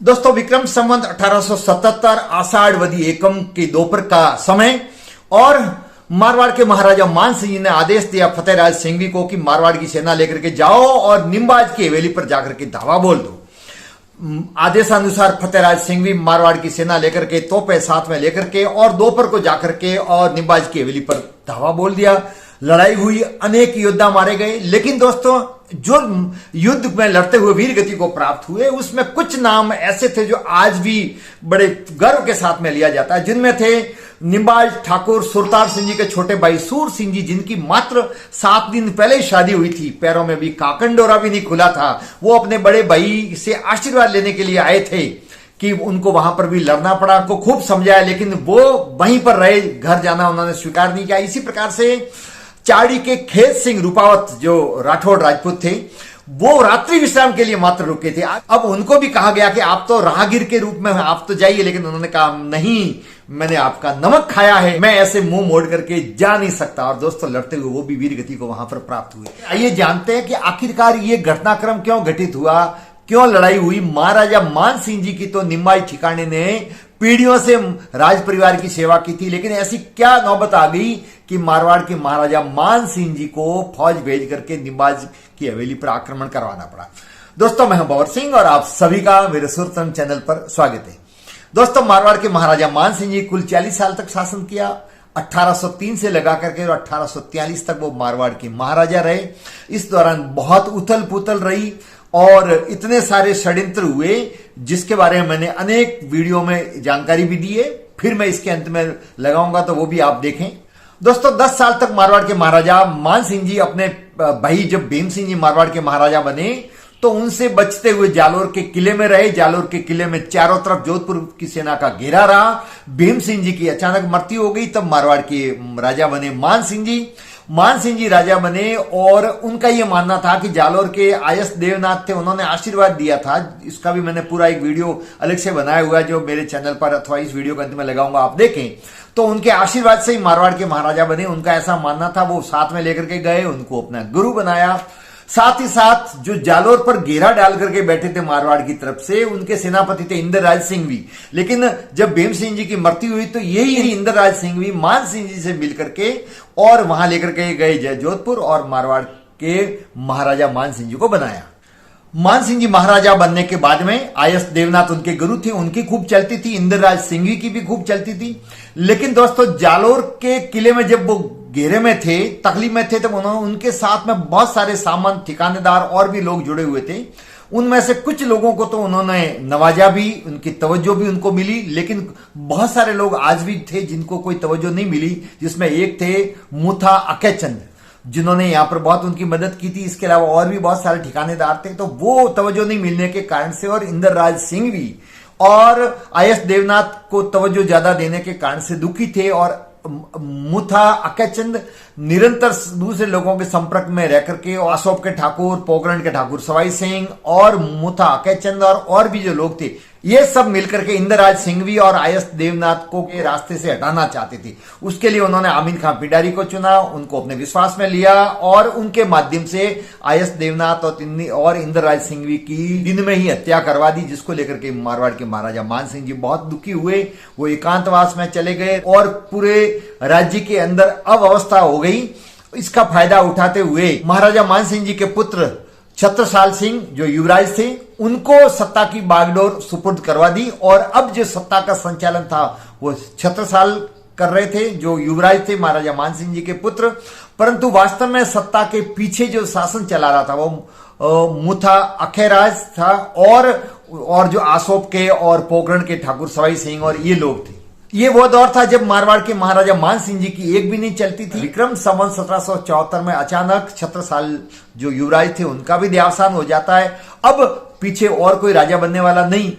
दोस्तों विक्रम संवत 1877 आषाढ़ वदी एकम के दोपहर का समय और मारवाड़ के महाराजा मान सिंह जी ने आदेश दिया फतेहराज सिंघवी को कि मारवाड़ की सेना लेकर के जाओ और निम्बाज की हवेली पर जाकर के धावा बोल दो। आदेशानुसार फतेहराज सिंघवी मारवाड़ की सेना लेकर के तोपे साथ में लेकर के और दोपहर को जाकर के और निम्बाज की हवेली पर धावा बोल दिया। लड़ाई हुई, अनेक योद्धा मारे गए, लेकिन दोस्तों जो युद्ध में लड़ते हुए वीर गति को प्राप्त हुए उसमें कुछ नाम ऐसे थे जो आज भी बड़े गर्व के साथ में लिया जाता है, जिनमें थे निम्बाज ठाकुर सुरतार सिंह जी के छोटे भाई सूर सिंह जी, जिनकी मात्र 7 दिन पहले ही शादी हुई थी, पैरों में भी काकंडोरा भी नहीं खुला था। वो अपने बड़े भाई से आशीर्वाद लेने के लिए आए थे कि उनको वहां पर भी लड़ना पड़ा, को खूब समझाया, लेकिन वो वहीं पर रहे, घर जाना उन्होंने स्वीकार नहीं किया। इसी प्रकार से चाड़ी के खेत सिंह रूपावत जो राठौड़ राजपूत थे, वो रात्रि विश्राम के लिए मात्र रुके थे। अब उनको भी कहा गया कि आप तो राहगीर के रूप में आप तो जाइए, लेकिन उन्होंने कहा नहीं, मैंने आपका नमक खाया है, मैं ऐसे मुंह मोड़ करके जा नहीं सकता। और दोस्तों लड़ते हुए वो भी वीर गति को वहां पर प्राप्त हुए। आइए जानते हैं कि आखिरकार ये घटनाक्रम क्यों घटित हुआ, क्यों लड़ाई हुई। महाराजा मान सिंह जी की तो निम्बाई ठिकाने ने पीढ़ियों से राज परिवार की सेवा की थी, लेकिन ऐसी क्या नौबत आ गई कि मारवाड़ के महाराजा मान सिंह जी को फौज भेज करके निम्बाज की हवेली पर आक्रमण करवाना पड़ा। दोस्तों मैं हूं बवर सिंह और आप सभी का मेरे सुरतन चैनल पर स्वागत है। दोस्तों मारवाड़ के महाराजा मान सिंह जी कुल 40 साल तक शासन किया। 1803 से लगा करके और 1843 तक वो मारवाड़ के महाराजा रहे। इस दौरान बहुत उथल पुथल रही और इतने सारे षड्यंत्र हुए जिसके बारे में मैंने अनेक वीडियो में जानकारी भी दी है, फिर मैं इसके अंत में लगाऊंगा तो वो भी आप देखें। दोस्तों 10 साल तक मारवाड़ के महाराजा मान सिंह जी अपने भाई जब भीम सिंह जी मारवाड़ के महाराजा बने तो उनसे बचते हुए जालोर के किले में रहे। जालोर के किले में चारों तरफ जोधपुर की सेना का घेरा रहा। भीम सिंह जी की अचानक मृत्यु हो गई, तब मारवाड़ के राजा बने मान सिंह जी। मान सिंह जी राजा बने और उनका यह मानना था कि जालोर के आयस देवनाथ थे, उन्होंने आशीर्वाद दिया था। इसका भी मैंने पूरा एक वीडियो अलग से बनाया हुआ है जो मेरे चैनल पर अथवा इस वीडियो के अंत में लगाऊंगा, आप देखें। तो उनके आशीर्वाद से ही मारवाड़ के महाराजा बने, उनका ऐसा मानना था। वो साथ में लेकर के गए, उनको अपना गुरु बनाया। साथ ही साथ जो जालोर पर घेरा डाल करके बैठे थे मारवाड़ की तरफ से, उनके सेनापति थे इंद्रराज सिंघवी। लेकिन जब भीम सिंह जी की मृत्यु हुई तो यही इंद्रराज सिंघवी मान सिंह जी से मिलकर के और वहां लेकर के गए जोधपुर और मारवाड़ के महाराजा मान सिंह जी को बनाया। मान सिंह जी महाराजा बनने के बाद में आयस देवनाथ उनके गुरु थे, उनकी खूब चलती थी, इंद्रराज सिंघवी की भी खूब चलती थी। लेकिन दोस्तों जालोर के किले में जब वो घेरे में थे, तकलीफ में थे, तब उन्होंने उनके साथ में बहुत सारे सामान, ठिकानेदार और भी लोग जुड़े हुए थे। उनमें से कुछ लोगों को तो उन्होंने नवाजा भी, उनकी तवज्जो भी उनको मिली, लेकिन बहुत सारे लोग आज भी थे जिनको कोई तवज्जो नहीं मिली, जिसमें एक थे मुथा अकेचंद, जिन्होंने यहां पर बहुत उनकी मदद की थी। इसके अलावा और भी बहुत सारे ठिकानेदार थे, तो वो तवज्जो नहीं मिलने के कारण से और इंद्रराज सिंघवी और आयस देवनाथ को तवज्जो ज्यादा देने के कारण से दुखी थे। और मुथा अकेचंद निरंतर दूसरे लोगों के संपर्क में रह करके आसोप के ठाकुर, पोखरण के ठाकुर सवाई सिंह और मुथा अकेचंद और भी जो लोग थे, ये सब मिलकर के इंद्रराज सिंघवी और आयस देवनाथ को के रास्ते से हटाना चाहते थे। उसके लिए उन्होंने आमीन खां पिडारी को चुना, उनको अपने विश्वास में लिया और उनके माध्यम से आयस देवनाथ और इंद्रराज सिंघवी की दिन में ही हत्या करवा दी, जिसको लेकर के मारवाड़ के महाराजा मान सिंह जी बहुत दुखी हुए। वो एकांतवास में चले गए और पूरे राज्य के अंदर अव्यवस्था हो गई। इसका फायदा उठाते हुए महाराजा मान सिंह जी के पुत्र छत्रसाल सिंह जो युवराज थे, उनको सत्ता की बागडोर सुपुर्द करवा दी और अब जो सत्ता का संचालन था वो छत्रसाल कर रहे थे, जो युवराज थे महाराजा मान सिंह जी के पुत्र। परंतु वास्तव में सत्ता के पीछे जो शासन चला रहा था वो मुथा अखेराज था और जो आसोप के और पोखरण के ठाकुर सवाई सिंह और ये लोग थे। ये वो दौर था जब मारवाड़ के महाराजा मान सिंह जी की एक भी नहीं चलती थी। विक्रम संवत 1774 में अचानक छत्रसाल जो युवराज थे उनका भी देहावसान हो जाता है। अब पीछे और कोई राजा बनने वाला नहीं,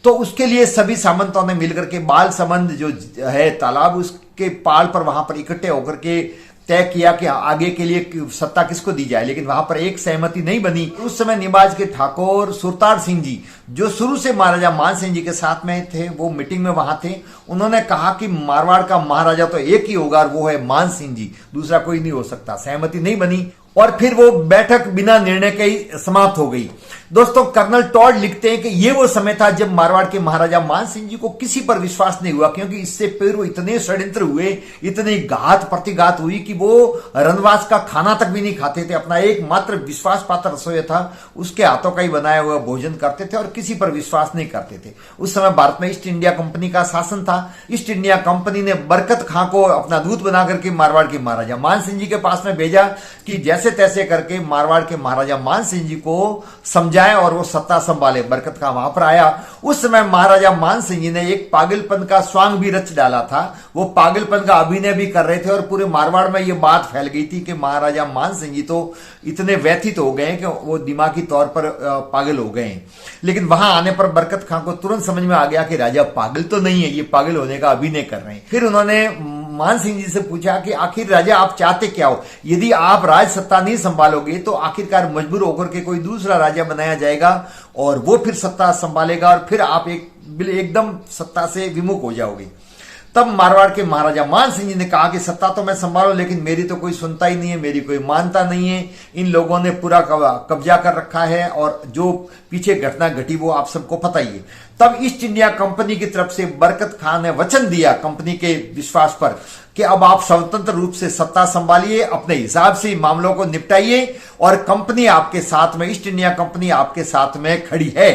तो उसके लिए सभी सामंतों ने मिलकर के बाल संबंध जो है तालाब, उसके पाल पर वहां पर इकट्ठे होकर के तय किया कि आगे के लिए सत्ता किसको दी जाए, लेकिन वहां पर एक सहमति नहीं बनी। उस समय निम्बाज के ठाकुर सुरतार सिंह जी जो शुरू से महाराजा मान सिंह जी के साथ में थे, वो मीटिंग में वहां थे। उन्होंने कहा कि मारवाड़ का महाराजा तो एक ही होगा, वो है मान सिंह जी, दूसरा कोई नहीं हो सकता। सहमति नहीं बनी और फिर वो बैठक बिना निर्णय के ही समाप्त हो गई। दोस्तों कर्नल टॉड लिखते हैं कि यह वो समय था जब मारवाड़ के महाराजा मान सिंह जी को किसी पर विश्वास नहीं हुआ, क्योंकि इससे पूर्व इतने षड्यंत्र हुए, इतनी घात प्रतिघात हुई कि वो रनवास का खाना तक भी नहीं खाते थे। अपना एकमात्र विश्वास पात्र रसोई था, उसके हाथों का ही बनाया हुआ भोजन करते थे और किसी पर विश्वास नहीं करते थे। उस समय भारत में ईस्ट इंडिया कंपनी का शासन था। ईस्ट इंडिया कंपनी ने बरकत खां को अपना दूत बना करके मारवाड़ के महाराजा मान सिंह जी के पास में भेजा कि जैसे तैसे करके मारवाड़ के महाराजा मान सिंह जी को समझाए और वो सत्ता संभाले। बरकत खां वहां पर आया। उस समय महाराजा मान सिंह जी ने एक पागलपन का स्वांग भी रच डाला था। वो पागलपन का अभिनय भी कर रहे थे और पूरे मारवाड़ में ये बात फैल गई थी कि महाराजा मान सिंह जी तो इतने व्यथित हो गए कि वो दिमागी तौर पर पागल हो गए। लेकिन वहां आने पर बरकत खां को तुरंत समझ में आ गया कि राजा पागल तो नहीं है, ये पागल होने का अभिनय कर रहे हैं। फिर उन्होंने मान सिंह जी से पूछा कि आखिर राजा आप चाहते क्या हो? यदि आप राज सत्ता नहीं संभालोगे तो आखिरकार मजबूर होकर के कोई दूसरा राजा बनाया जाएगा और वो फिर सत्ता संभालेगा और फिर आप एकदम सत्ता से विमुख हो जाओगे। तब मारवाड़ के महाराजा मान सिंह जी ने कहा कि सत्ता तो मैं संभालू, लेकिन मेरी तो कोई सुनता ही नहीं है, मेरी कोई मानता नहीं है। इन लोगों ने पूरा कब्जा कर रखा है और जो पीछे घटना घटी वो आप सबको पता ही है। तब ईस्ट इंडिया कंपनी की तरफ से बरकत खां ने वचन दिया कंपनी के विश्वास पर कि अब आप स्वतंत्र रूप से सत्ता संभालिए, अपने हिसाब से मामलों को निपटाइए और कंपनी आपके साथ में, ईस्ट इंडिया कंपनी आपके साथ में खड़ी है।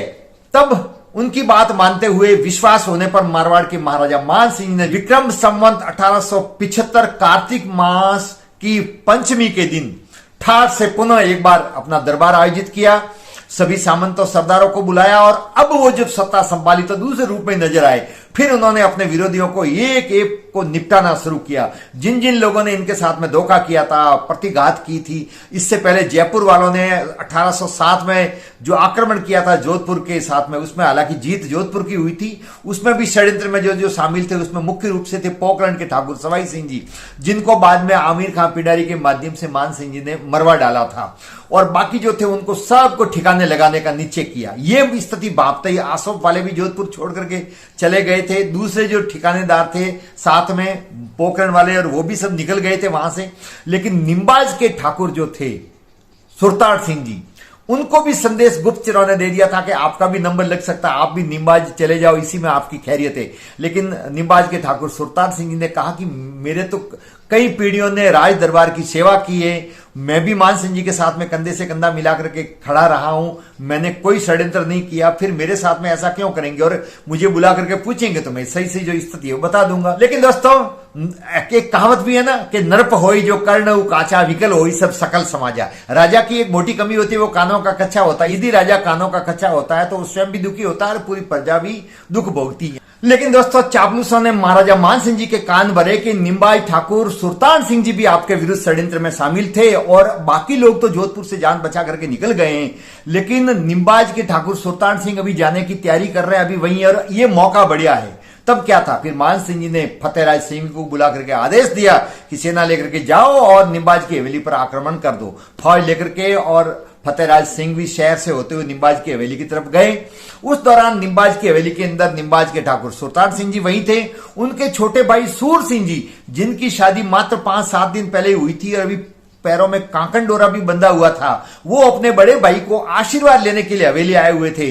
तब उनकी बात मानते हुए विश्वास होने पर मारवाड़ के महाराजा मान सिंह ने विक्रम संवत 1875 कार्तिक मास की पंचमी के दिन ठाठ से पुनः एक बार अपना दरबार आयोजित किया। सभी सामंतों सरदारों को बुलाया और अब वो जब सत्ता संभाली तो दूसरे रूप में नजर आए। फिर उन्होंने अपने विरोधियों को एक एक को निपटाना शुरू किया। जिन जिन लोगों ने इनके साथ में धोखा किया था, प्रतिघात की थी, इससे पहले जयपुर वालों ने 1807 में जो आक्रमण किया था जोधपुर के साथ में, उसमें हालांकि जीत जोधपुर की हुई थी, उसमें भी षड्यंत्र में जो जो शामिल थे उसमें मुख्य रूप से थे पोखरण के ठाकुर सवाई सिंह जी, जिनको बाद में आमिर खां पिंडारी के माध्यम से मान सिंह जी ने मरवा डाला था। और बाकी जो थे उनको सबको ठिकाने लगाने का निश्चय किया। ये स्थिति भापते ही आसोप वाले भी जोधपुर छोड़ करके चले गए थे। दूसरे जो ठिकानेदार थे साथ में पोखरण वाले और वो भी सब निकल गए थे वहां से। लेकिन निम्बाज के ठाकुर जो थे सुरतार सिंह जी, उनको भी संदेश गुप्तचरों ने दे दिया था कि आपका भी नंबर लग सकता है, आप भी निम्बाज चले जाओ, इसी में आपकी खैरियत है। लेकिन निम्बाज के ठाकुर सुरतार सिंह जी ने कहा कि मेरे तो कई पीढ़ियों ने राज दरबार की सेवा की है, मैं भी मान सिंह जी के साथ में कंधे से कंधा मिला करके खड़ा रहा हूं, मैंने कोई षड्यंत्र नहीं किया, फिर मेरे साथ में ऐसा क्यों करेंगे और मुझे बुला करके पूछेंगे तो मैं सही सही जो स्थिति है वो बता दूंगा। लेकिन दोस्तों एक कहावत भी है ना कि नरप होई जो कर्ण काचा विकल होई सब सकल समाजा। राजा की एक मोटी कमी होती है, वो कानों का कच्चा होता है। यदि राजा कानों का कच्चा होता है तो वो स्वयं भी दुखी होता है और पूरी प्रजा भी दुख भोगती है। लेकिन दोस्तों चापलूसों ने महाराजा मान सिंह जी के कान भरे कि निम्बाज ठाकुर सुरतान सिंह जी भी आपके विरुद्ध षड्यंत्र में शामिल थे और बाकी लोग तो जोधपुर से जान बचा करके निकल गए हैं, लेकिन निम्बाज के ठाकुर सुरतान सिंह अभी जाने की तैयारी कर रहे हैं अभी वहीं, और ये मौका बढ़िया है। तब क्या था, फिर मान सिंह जी ने फतेहराज सिंह को बुला करके आदेश दिया कि सेना लेकर के जाओ और निम्बाज की हवेली पर आक्रमण कर दो। फौज लेकर के और फतेहराज सिंह भी शहर से होते हुए निम्बाज की हवेली की तरफ गए। उस दौरान निम्बाज की हवेली के अंदर निम्बाज के ठाकुर सुरतान सिंह जी वहीं थे। उनके छोटे भाई सूर सिंह जी, जिनकी शादी मात्र 5-7 दिन पहले हुई थी और अभी पैरों में कांकन डोरा भी बंधा हुआ था, वो अपने बड़े भाई को आशीर्वाद लेने के लिए हवेली आए हुए थे।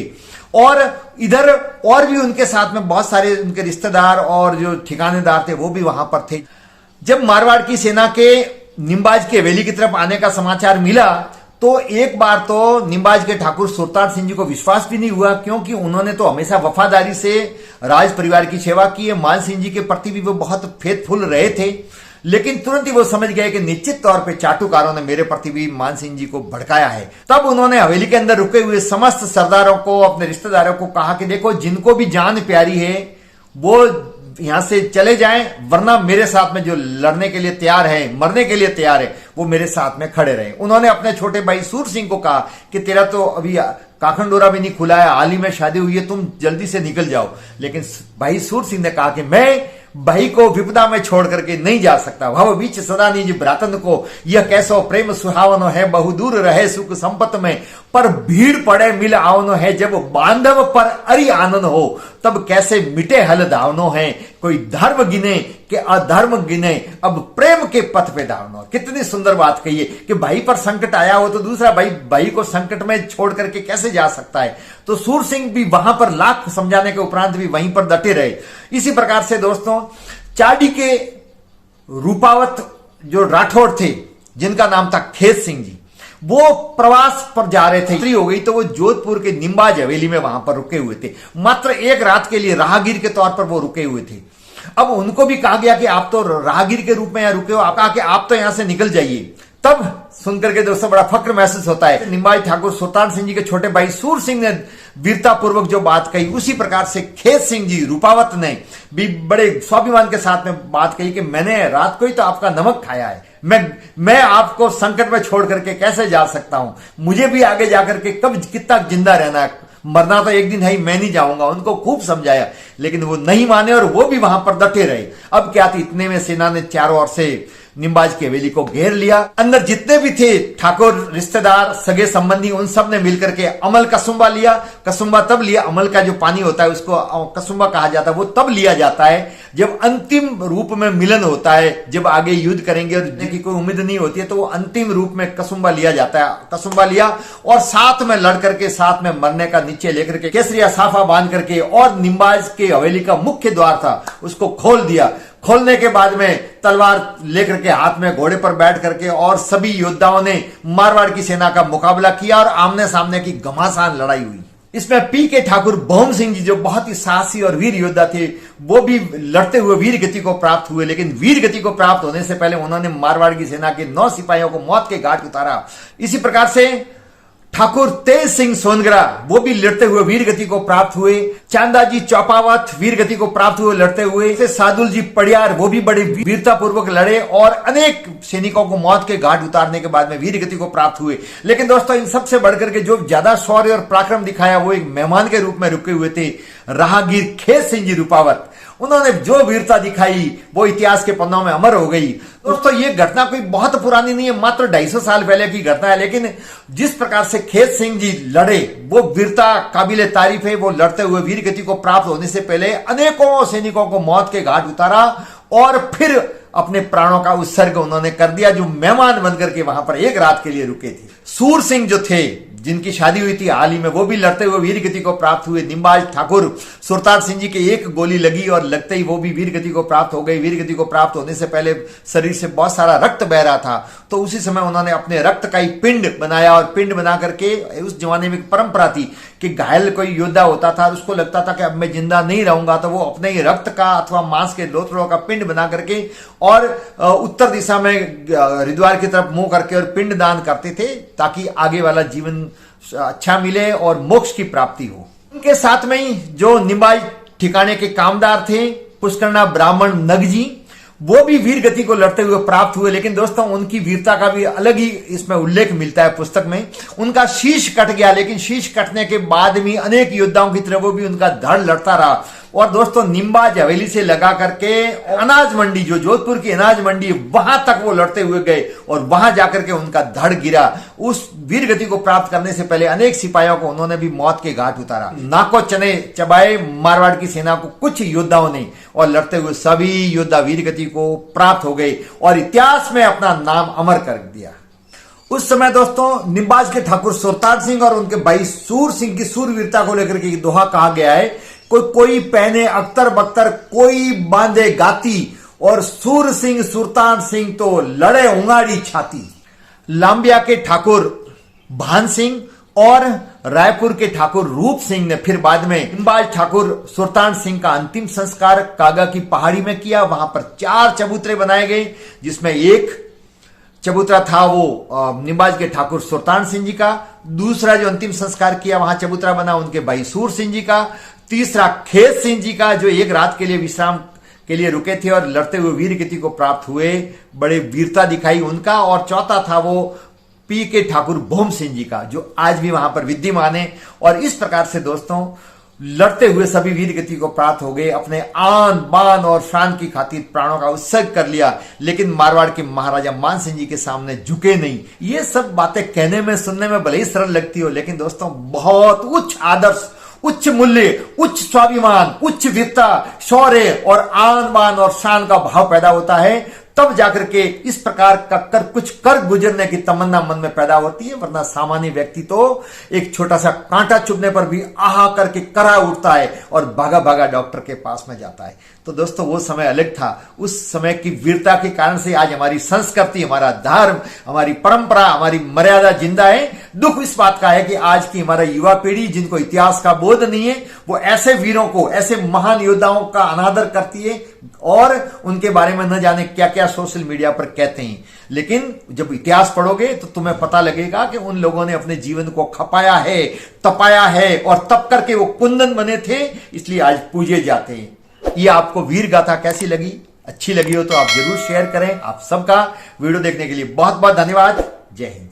और इधर और भी उनके साथ में बहुत सारे उनके रिश्तेदार और जो ठिकानेदार थे वो भी वहां पर थे। जब मारवाड़ की सेना के निम्बाज की हवेली की तरफ आने का समाचार मिला तो एक बार तो निम्बाज के ठाकुर सुरतार सिंह जी को विश्वास भी नहीं हुआ, क्योंकि उन्होंने तो हमेशा वफादारी से राज परिवार की सेवा की है। मान सिंह जी के प्रति भी वो बहुत फेथफुल रहे थे। लेकिन तुरंत ही वो समझ गए कि निश्चित तौर पे चाटुकारों ने मेरे प्रति भी मान सिंह जी को भड़काया है। तब उन्होंने हवेली के अंदर रुके हुए समस्त सरदारों को, अपने रिश्तेदारों को कहा कि देखो, जिनको भी जान प्यारी है वो यहां से चले जाएं, वरना मेरे साथ में जो लड़ने के लिए तैयार है, मरने के लिए तैयार है, वो मेरे साथ में खड़े रहे। उन्होंने अपने छोटे भाई सूर सिंह को कहा कि तेरा तो अभी काखन डोरा भी नहीं खुला है, हाल ही में शादी हुई है, तुम जल्दी से निकल जाओ। लेकिन भाई सूर सिंह ने कहा कि मैं भाई को विपदा में छोड़ करके नहीं जा सकता। भव बीच सदा निज भ्रातन को, यह कैसो प्रेम सुहावनो है, बहु दूर रहे सुख संपत में, पर भीड़ पड़े मिल आवनो है, जब बांधव पर अरि आनंद हो, तब कैसे मिटे हल धावनो है, कोई धर्म गिने कि अधर्म गिने, अब प्रेम के पथ पे धावना। कितनी सुंदर बात कही है कि भाई पर संकट आया हो तो दूसरा भाई को संकट में छोड़ करके कैसे जा सकता है। तो सूर सिंह भी वहां पर लाख समझाने के उपरांत भी वहीं पर डटे रहे। इसी प्रकार से दोस्तों चाडी के रूपावत जो राठौड़ थे, जिनका नाम था खेत सिंह जी, वो प्रवास पर जा रहे थे, रात्रि हो गई तो वो जोधपुर के निम्बाज हवेली में वहां पर रुके हुए थे। मात्र एक रात के लिए राहगीर के तौर पर वो रुके हुए थे। अब उनको भी कहा गया कि आप तो राहगीर के रूप में यहां रुके हो, आप कहा कि आप तो यहां से निकल जाइए। तब सुनकर के दोस्तों बड़ा फक्र महसूस होता है। निम्बाज ठाकुर सुल्तान सिंह जी के छोटे भाई सूर सिंह ने वीरता पूर्वक जो बात कही, उसी प्रकार से खेत सिंह जी रूपावत ने भी बड़े स्वाभिमान के साथ में बात कही कि मैंने रात को ही तो आपका नमक खाया है, मैं आपको संकट में छोड़ करके कैसे जा सकता हूं, मुझे भी आगे जाकर के कब कितना जिंदा रहना है, मरना तो एक दिन है ही, मैं नहीं जाऊंगा। उनको खूब समझाया लेकिन वो नहीं माने और वो भी वहां पर डटे रहे। अब क्या थी, इतने में सेना ने चारों ओर से निम्बाज की हवेली को घेर लिया। अंदर जितने भी थे ठाकुर, रिश्तेदार, सगे संबंधी, उन सब ने मिलकर के अमल कसुम्बा लिया। कसुम्बा तब लिया, अमल का जो पानी होता है उसको कसुम्बा कहा जाता है, वो तब लिया जाता है जब अंतिम रूप में मिलन होता है। जब आगे युद्ध करेंगे और की कोई उम्मीद नहीं होती है तो वो अंतिम रूप में कसुम्बा लिया जाता है। कसुम्बा लिया और साथ में लड़ करके साथ में मरने का नीचे लेकर के केसरिया साफा बांध करके, और निम्बाज के हवेली का मुख्य द्वार था उसको खोल दिया। खोलने के बाद में तलवार लेकर के हाथ में घोड़े पर बैठ करके और सभी योद्धाओं ने मारवाड़ की सेना का मुकाबला किया और आमने सामने की घमासान लड़ाई हुई। इसमें पी के ठाकुर भौम सिंह जी जो बहुत ही साहसी और वीर योद्धा थे, वो भी लड़ते हुए वीर गति को प्राप्त हुए। लेकिन वीर गति को प्राप्त होने से पहले उन्होंने मारवाड़ की सेना के 9 सिपाहियों को मौत के घाट उतारा। इसी प्रकार से ठाकुर तेज सिंह सोनगरा वो भी लड़ते हुए वीर गति को प्राप्त हुए। चांदाजी चौपावत वीर गति को प्राप्त हुए लड़ते हुए। सादुल जी पड़ियार वो भी बड़े वीरता पूर्वक लड़े और अनेक सैनिकों को मौत के घाट उतारने के बाद में वीर गति को प्राप्त हुए। लेकिन दोस्तों इन सबसे बढ़कर के जो ज्यादा शौर्य और पराक्रम दिखाया वो एक मेहमान के रूप में रुके हुए थे राहगीर खेत सिंह जी रूपावत। उन्होंने जो वीरता दिखाई वो इतिहास के पन्नों में अमर हो गई। दोस्तों ये घटना कोई बहुत पुरानी नहीं है, मात्र 250 साल पहले की घटना है। लेकिन जिस प्रकार से खेत सिंह जी लड़े वो वीरता काबिले तारीफ है। वो लड़ते हुए वीर गति को प्राप्त होने से पहले अनेकों सैनिकों को मौत के घाट उतारा और फिर अपने प्राणों का उत्सर्ग उन्होंने कर दिया, जो मेहमान बनकर के वहां पर एक रात के लिए रुके थे। सूर सिंह जो थे जिनकी शादी हुई थी हाल ही में, वो भी लड़ते हुए वीर गति को प्राप्त हुए। निम्बाज ठाकुर सुल्तान सिंह जी के एक गोली लगी और लगते ही वो भी वीर गति को प्राप्त हो गई। वीर गति को प्राप्त होने से पहले शरीर से बहुत सारा रक्त बह रहा था, तो उसी समय उन्होंने अपने रक्त का ही पिंड बनाया और पिंड बना करके, उस जमाने में एक परंपरा थी कि घायल कोई योद्धा होता था, उसको लगता था कि अब मैं जिंदा नहीं रहूंगा, तो वो अपने ही रक्त का अथवा मांस के लोथड़ों का पिंड बना करके और उत्तर दिशा में हरिद्वार की तरफ मुंह करके और पिंड दान करते थे, ताकि आगे वाला जीवन अच्छा मिले और मोक्ष की प्राप्ति हो। उनके साथ में ही जो निम्बाज ठिकाने के कामदार थे पुष्करना ब्राह्मण नग जी, वो भी वीर गति को लड़ते हुए प्राप्त हुए। लेकिन दोस्तों उनकी वीरता का भी अलग ही इसमें उल्लेख मिलता है पुस्तक में। उनका शीश कट गया, लेकिन शीश कटने के बाद भी अनेक योद्धाओं की तरह वो भी उनका धड़ लड़ता रहा। और दोस्तों निम्बाज हवेली से लगा करके अनाज मंडी, जो जोधपुर की अनाज मंडी, वहां तक वो लड़ते हुए गए और वहां जाकर के उनका धड़ गिरा। उस वीर गति को प्राप्त करने से पहले अनेक सिपाहियों को उन्होंने भी मौत के घाट उतारा। नाको चने चबाए मारवाड़ की सेना को कुछ योद्धाओं ने, और लड़ते हुए सभी योद्धा वीर गति को प्राप्त हो गए और इतिहास में अपना नाम अमर कर दिया। उस समय दोस्तों निम्बाज के ठाकुर सुल्तान सिंह और उनके भाई सूर सिंह की सूरवीरता को लेकर के दोहा कहा गया है। कोई पहने अख्तर बख्तर, कोई बांधे गाती, और सूर सिंह सुल्तान सिंह तो लड़े उंगाड़ी छाती। लांबिया के ठाकुर भान सिंह और रायपुर के ठाकुर रूप सिंह ने फिर बाद में निम्बाज ठाकुर सुल्तान सिंह का अंतिम संस्कार कागा की पहाड़ी में किया। वहां पर 4 चबूतरे बनाए गए, जिसमें एक चबूतरा था वो निम्बाज के ठाकुर सुल्तान सिंह जी का, दूसरा जो अंतिम संस्कार किया वहां चबूतरा बना उनके भाई सूर सिंह जी का, तीसरा खेत सिंह जी का जो एक रात के लिए विश्राम के लिए रुके थे और लड़ते हुए वीर गति को प्राप्त हुए, बड़े वीरता दिखाई उनका, और चौथा था वो पी के ठाकुर भौम सिंह जी का, जो आज भी वहां पर विद्यमान है। और इस प्रकार से दोस्तों लड़ते हुए सभी वीर गति को प्राप्त हो गए, अपने आन बान और शान की खातिर प्राणों का उत्सर्ग कर लिया, लेकिन मारवाड़ के महाराजा मान सिंह जी के सामने झुके नहीं। ये सब बातें कहने में सुनने में भले ही सरल लगती हो, लेकिन दोस्तों बहुत उच्च आदर्श उच्च मूल्य, उच्च स्वाभिमान, उच्च वीरता, शौर्य और आन बान और शान का भाव पैदा होता है, तब जाकर के इस प्रकार का कुछ कर गुजरने की तमन्ना मन में पैदा होती है। वरना सामान्य व्यक्ति तो एक छोटा सा कांटा चुभने पर भी आहा करके करा उठता है और भागा भागा डॉक्टर के पास में जाता है। तो दोस्तों वो समय अलग था। उस समय की वीरता के कारण से आज हमारी संस्कृति, हमारा धर्म, हमारी परंपरा, हमारी मर्यादा जिंदा है। दुख इस बात का है कि आज की हमारा युवा पीढ़ी जिनको इतिहास का बोध नहीं है, वो ऐसे वीरों को, ऐसे महान योद्धाओं का अनादर करती है और उनके बारे में न जाने क्या क्या सोशल मीडिया पर कहते हैं। लेकिन जब इतिहास पढ़ोगे तो तुम्हें पता लगेगा कि उन लोगों ने अपने जीवन को खपाया है, तपाया है और तप करके वो कुंदन बने थे, इसलिए आज पूजे जाते हैं। ये आपको वीर गाथा कैसी लगी? अच्छी लगी हो तो आप जरूर शेयर करें। आप सबका वीडियो देखने के लिए बहुत बहुत धन्यवाद। जय हिंद।